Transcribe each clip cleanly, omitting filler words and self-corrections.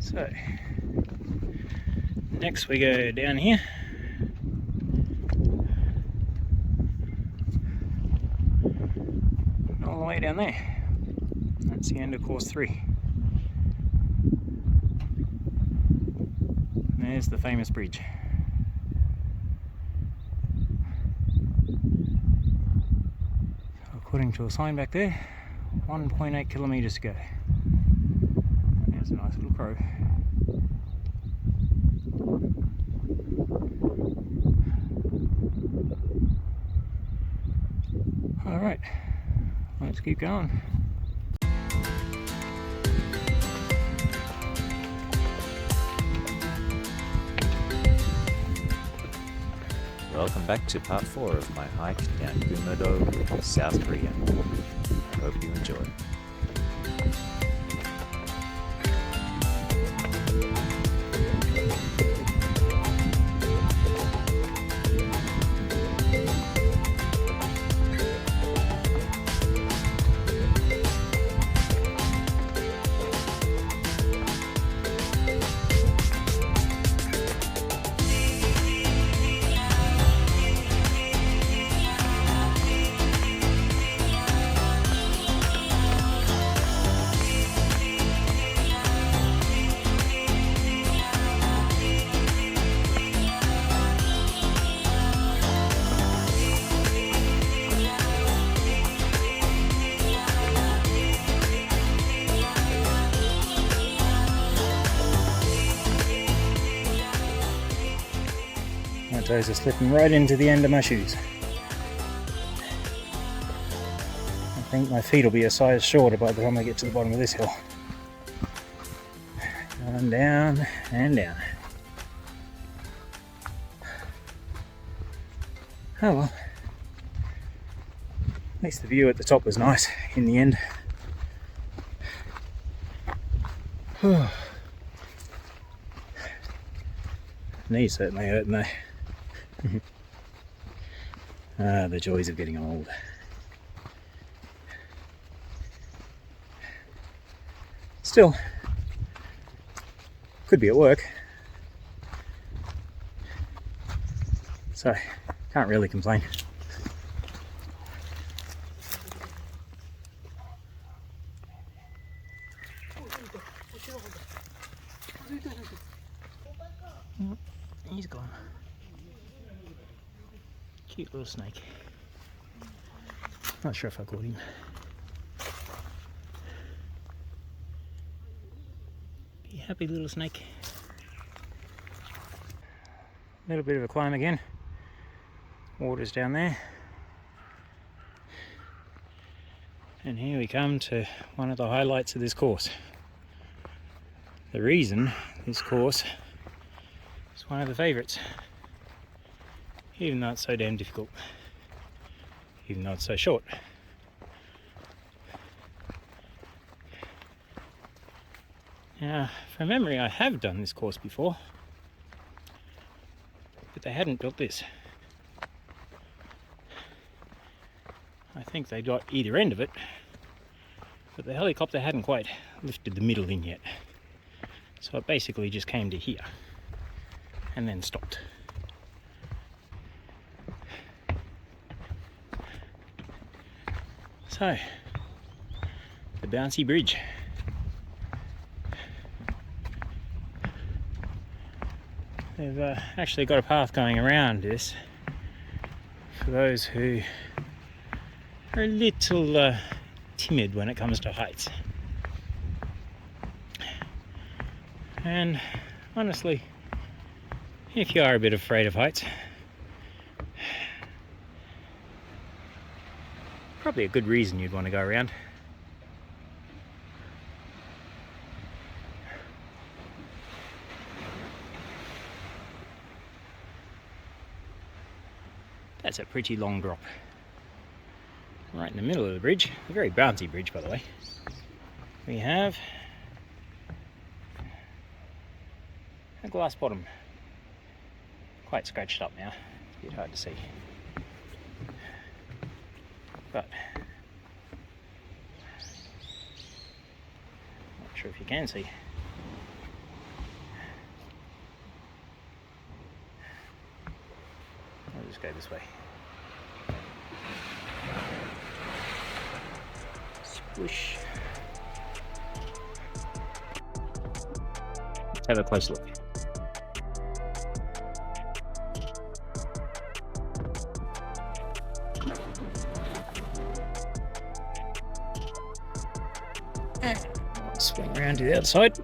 So next we go down here. All the way down there. That's the end of course 3. There's the famous bridge. So according to a sign back there, 1.8 kilometres to go. There's a nice little crow. Alright, let's keep going. Welcome back to part 4 of my hike down Geumodo, South Korea. I hope you enjoy. My toes are slipping right into the end of my shoes. I think my feet will be a size shorter by the time I get to the bottom of this hill. Going down and down. Oh well. At least the view at the top was nice in the end. Knees certainly hurting though. The joys of getting old. Still, could be at work, so can't really complain. He's gone. Cute little snake. Not sure if I caught him. Be happy little snake. A little bit of a climb again. Water's down there. And here we come to one of the highlights of this course. The reason this course is one of the favourites. Even though it's so damn difficult. Even though it's so short. Now, from memory I have done this course before, but they hadn't built this. I think they got either end of it, but the helicopter hadn't quite lifted the middle in yet. So it basically just came to here and then stopped. So, the bouncy bridge. They've actually got a path going around this for those who are a little timid when it comes to heights. And honestly, if you are a bit afraid of heights, probably a good reason you'd want to go around. That's a pretty long drop. Right in the middle of the bridge, a very bouncy bridge by the way, we have a glass bottom. Quite scratched up now, it's a bit hard to see. But not sure if you can see. go this way. Swoosh. Let's have a close look. Swing around to the other side.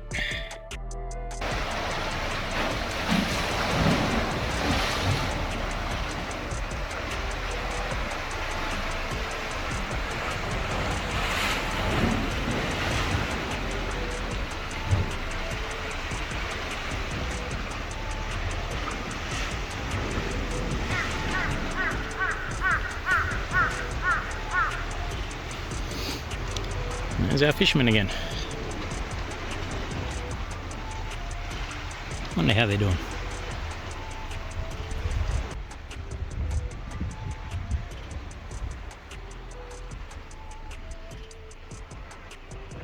There's our fishermen again. Wonder how they're doing.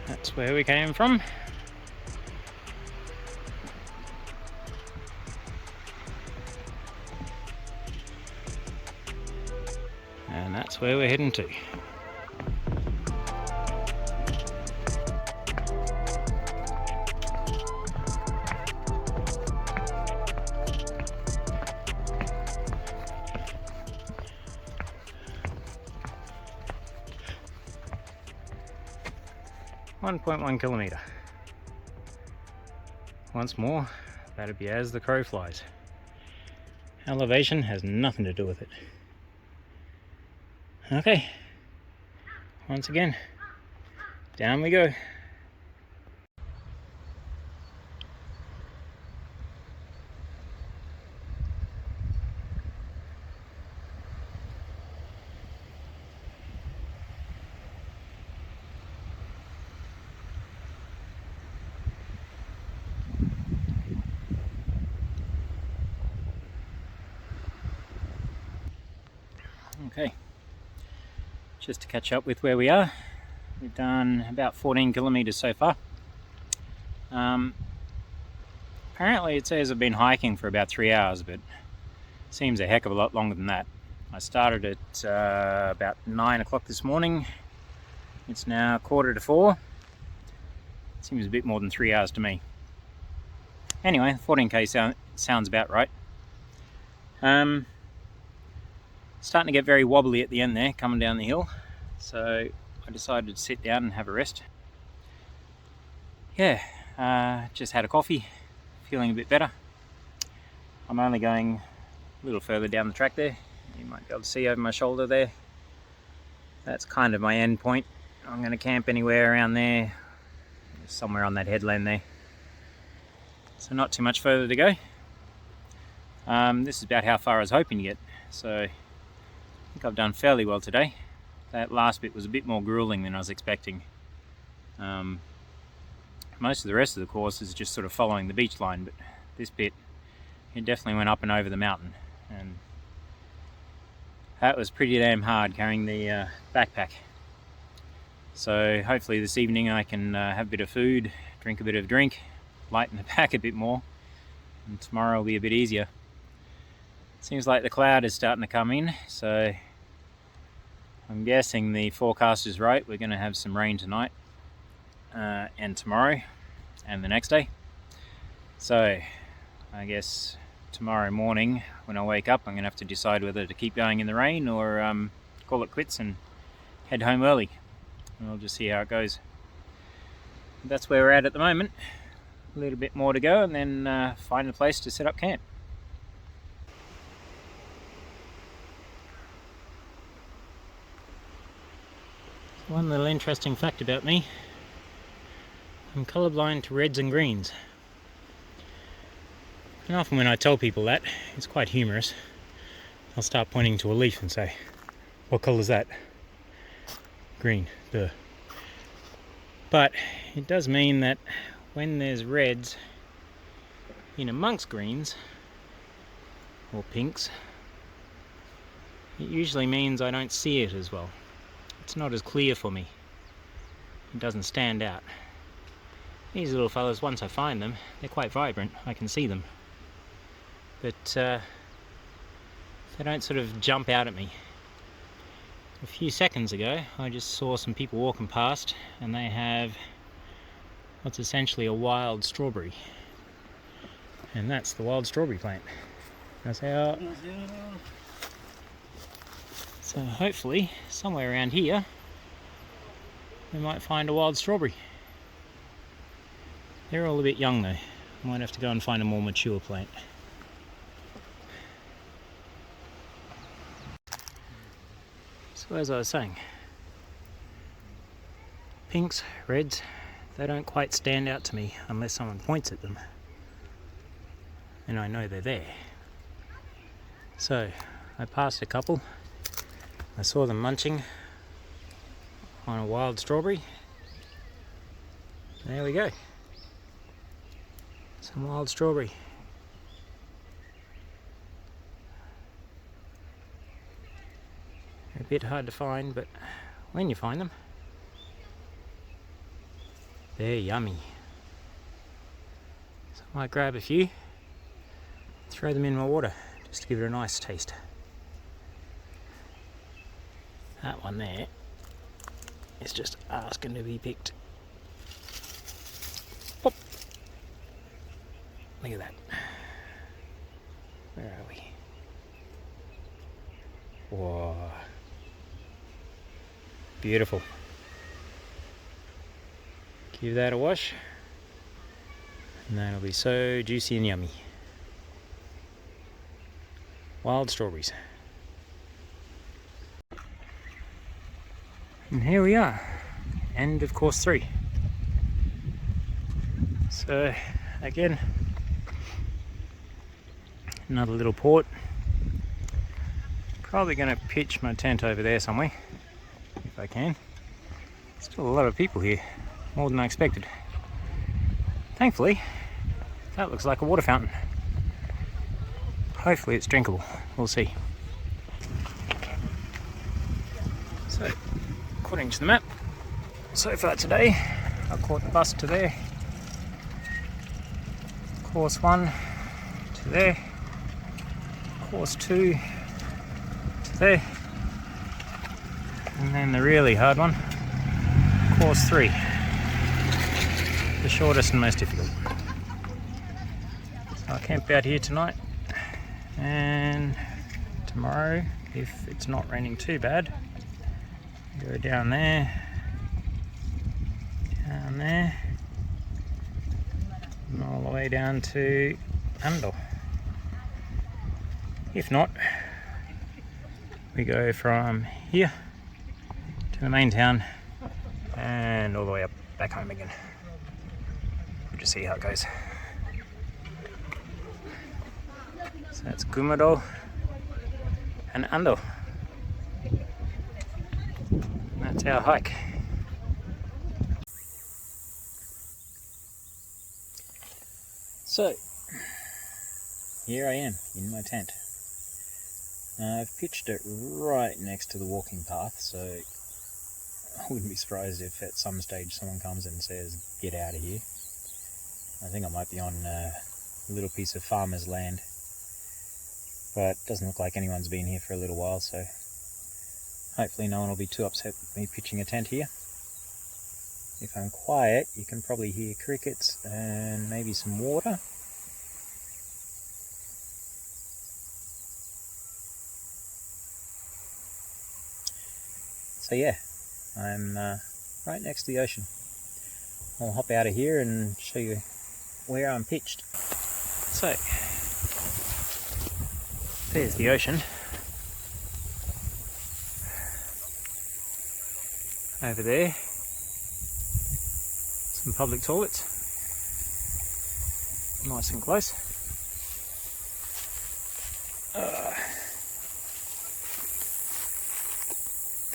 That's where we came from. And that's where we're heading to. .1 kilometre. Once more, that'd be as the crow flies. Elevation has nothing to do with it. Okay, once again, down we go. Okay, just to catch up with where we are, we've done about 14 kilometres so far. Apparently it says I've been hiking for about 3 hours, but it seems a heck of a lot longer than that. I started at about 9 o'clock this morning. It's now 3:45. It seems a bit more than 3 hours to me. Anyway, 14k sounds about right. Starting to get very wobbly at the end there, coming down the hill. So I decided to sit down and have a rest. Yeah, just had a coffee, feeling a bit better. I'm only going a little further down the track there. You might be able to see over my shoulder there. That's kind of my end point. I'm going to camp anywhere around there, somewhere on that headland there. So not too much further to go. This is about how far I was hoping to get. So I think I've done fairly well today. That last bit was a bit more grueling than I was expecting. Most of the rest of the course is just sort of following the beach line, but this bit, it definitely went up and over the mountain, and that was pretty damn hard carrying the backpack. So hopefully this evening I can have a bit of food, drink a bit of drink, lighten the pack a bit more, and tomorrow will be a bit easier. Seems like the cloud is starting to come in, so I'm guessing the forecast is right. We're going to have some rain tonight and tomorrow and the next day. So I guess tomorrow morning when I wake up I'm going to have to decide whether to keep going in the rain or call it quits and head home early. And we'll just see how it goes. That's where we're at the moment. A little bit more to go and then find a place to set up camp. One little interesting fact about me, I'm colourblind to reds and greens. And often when I tell people that, it's quite humorous. I'll start pointing to a leaf and say, "What colour is that?" Green, duh. But it does mean that when there's reds in amongst greens, or pinks, it usually means I don't see it as well. It's not as clear for me. It doesn't stand out. These little fellas, once I find them, they're quite vibrant. I can see them. But they don't sort of jump out at me. A few seconds ago I just saw some people walking past and they have what's essentially a wild strawberry, and that's the wild strawberry plant. So hopefully somewhere around here we might find a wild strawberry. They're all a bit young though. I might have to go and find a more mature plant. So as I was saying, pinks, reds, they don't quite stand out to me unless someone points at them and I know they're there. So I passed a couple, I saw them munching on a wild strawberry. There we go, some wild strawberry. They're a bit hard to find, but when you find them, they're yummy. So I might grab a few, throw them in my water, just to give it a nice taste. That one there is just asking to be picked. Pop. Look at that. Where are we? Whoa. Beautiful. Give that a wash and that'll be so juicy and yummy. Wild strawberries. And here we are, end of course 3. So again, another little port. Probably going to pitch my tent over there somewhere if I can. Still a lot of people here, more than I expected. Thankfully, that looks like a water fountain. Hopefully it's drinkable, we'll see. So, according to the map, so far today, I caught the bus to there, course 1 to there, course 2 to there, and then the really hard one, course 3, the shortest and most difficult. So I'll camp out here tonight, and tomorrow, if it's not raining too bad, go down there, and all the way down to Andor. If not, we go from here to the main town and all the way up back home again. We'll just see how it goes. So that's Geumodo and Andor. That's our hike. So, here I am in my tent. I've pitched it right next to the walking path, so I wouldn't be surprised if at some stage someone comes and says, "Get out of here." I think I might be on a little piece of farmer's land, but it doesn't look like anyone's been here for a little while, so hopefully no one will be too upset with me pitching a tent here. If I'm quiet, you can probably hear crickets and maybe some water. So yeah, I'm right next to the ocean. I'll hop out of here and show you where I'm pitched. So, there's the ocean. Over there, some public toilets, nice and close.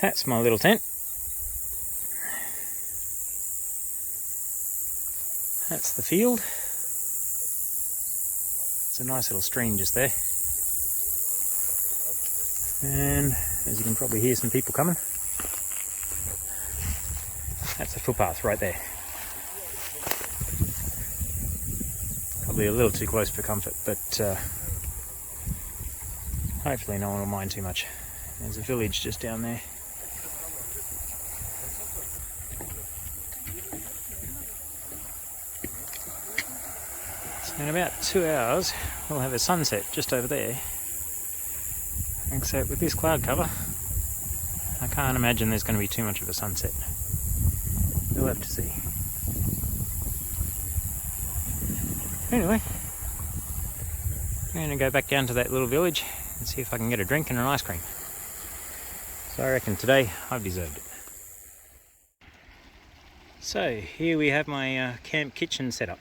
That's my little tent. That's the field. It's a nice little stream just there. And as you can probably hear some people coming, that's the footpath right there. Probably a little too close for comfort, but Hopefully no one will mind too much. There's a village just down there. So in about 2 hours we'll have a sunset just over there. Except with this cloud cover, I can't imagine there's going to be too much of a sunset. We'll have to see. Anyway, I'm going to go back down to that little village and see if I can get a drink and an ice cream. So I reckon today I've deserved it. So here we have my camp kitchen setup.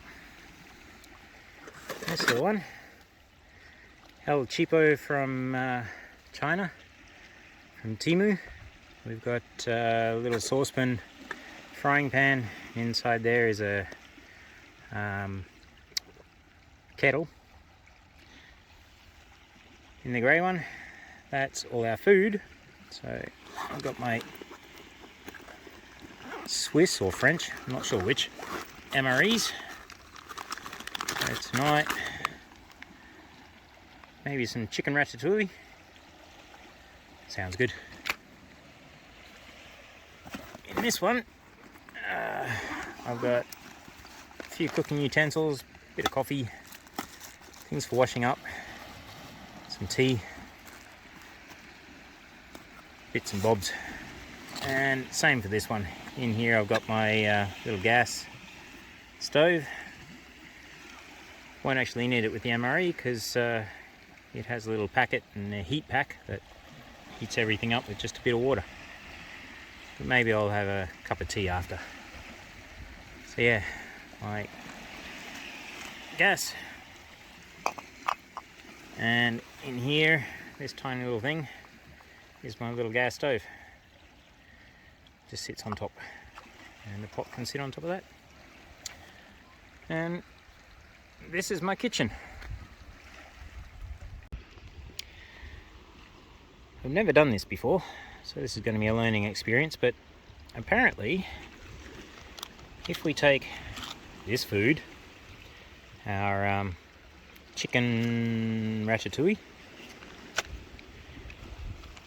This little one, El Cheapo from China, from Temu. We've got a little saucepan, frying pan. Inside there is a kettle. In the grey one, that's all our food. So I've got my Swiss or French, I'm not sure which, MREs. So tonight, maybe some chicken ratatouille. Sounds good. In this one, I've got a few cooking utensils, a bit of coffee, things for washing up, some tea, bits and bobs. And same for this one. In here I've got my little gas stove. Won't actually need it with the MRE because it has a little packet and a heat pack that heats everything up with just a bit of water. But maybe I'll have a cup of tea after. So yeah, my gas. And in here, this tiny little thing is my little gas stove. Just sits on top. And the pot can sit on top of that. And this is my kitchen. I've never done this before, so this is going to be a learning experience, but apparently if we take this food, our chicken ratatouille,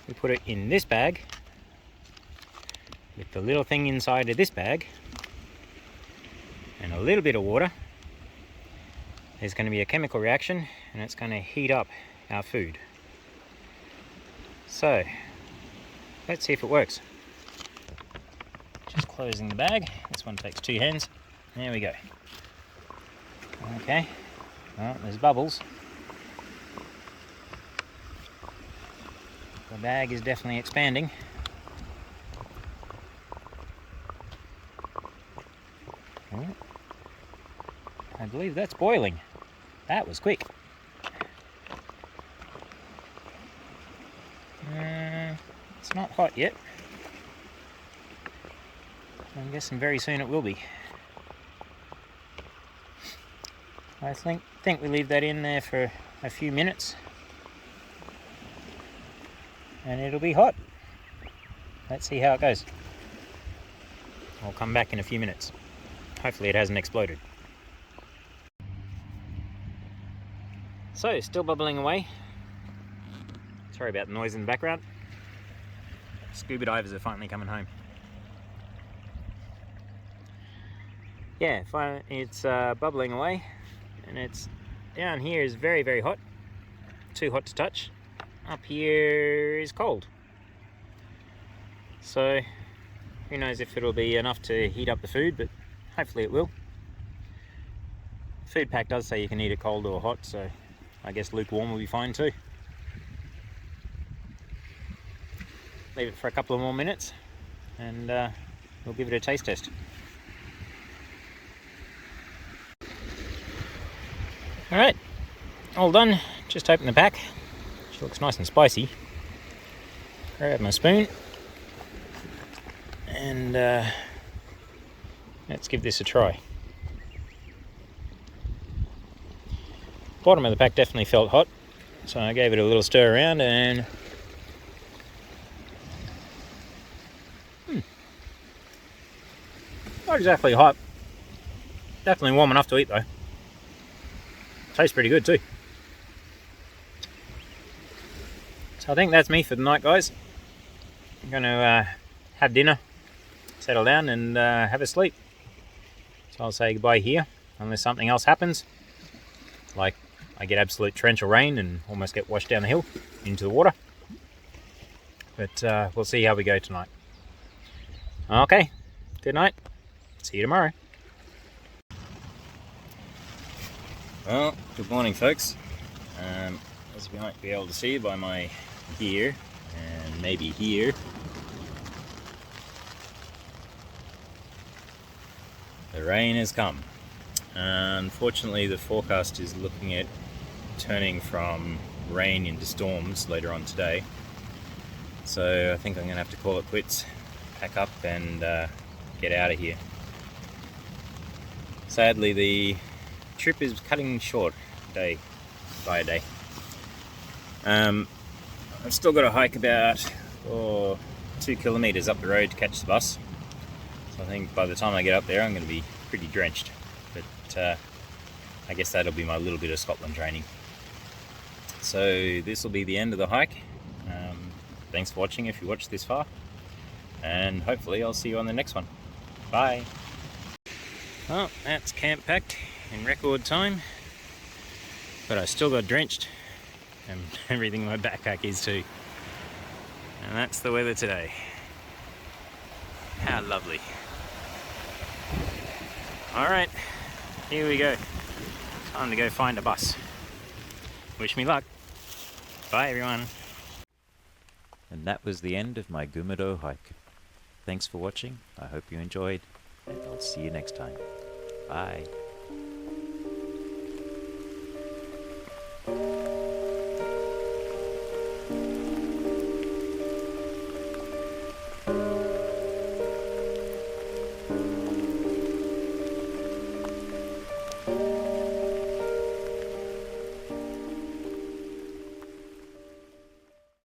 we put it in this bag with the little thing inside of this bag and a little bit of water, there's going to be a chemical reaction and it's going to heat up our food. So let's see if it works. Just closing the bag. This one takes 2 hands. There we go. Okay. Well, there's bubbles. The bag is definitely expanding. Oh, I believe that's boiling. That was quick. It's not hot yet. I'm guessing very soon it will be. I think we leave that in there for a few minutes and it'll be hot. Let's see how it goes. I'll come back in a few minutes. Hopefully it hasn't exploded. So, still bubbling away. Sorry about the noise in the background. Scuba divers are finally coming home. Yeah, it's bubbling away, and it's down here is very, very hot. Too hot to touch. Up here is cold. So, who knows if it'll be enough to heat up the food, but hopefully it will. Food pack does say you can eat it cold or hot, so I guess lukewarm will be fine too. Leave it for a couple of more minutes and we'll give it a taste test. Alright, all done. Just open the pack. She looks nice and spicy. Grab my spoon and let's give this a try. Bottom of the pack definitely felt hot, so I gave it a little stir around and not exactly hot. Definitely warm enough to eat though. Tastes pretty good too. So I think that's me for the night, guys. I'm going to have dinner, settle down and have a sleep. So I'll say goodbye here, unless something else happens. Like I get absolute torrential rain and almost get washed down the hill into the water. But we'll see how we go tonight. Okay, good night. See you tomorrow. Well, good morning, folks. As you might be able to see by my gear, and maybe here, the rain has come. Unfortunately, the forecast is looking at turning from rain into storms later on today. So I think I'm going to have to call it quits, pack up and get out of here. Sadly, the trip is cutting short day by day. I've still got to hike about 2 kilometers up the road to catch the bus. So I think by the time I get up there I'm going to be pretty drenched. But I guess that'll be my little bit of Scotland training. So this will be the end of the hike. Thanks for watching if you watched this far. And hopefully I'll see you on the next one. Bye. Well, that's camp packed in record time. But I still got drenched. And everything in my backpack is too. And that's the weather today. How lovely. Alright, here we go. Time to go find a bus. Wish me luck. Bye everyone. And that was the end of my Geumodo hike. Thanks for watching, I hope you enjoyed, and I'll see you next time. Bye.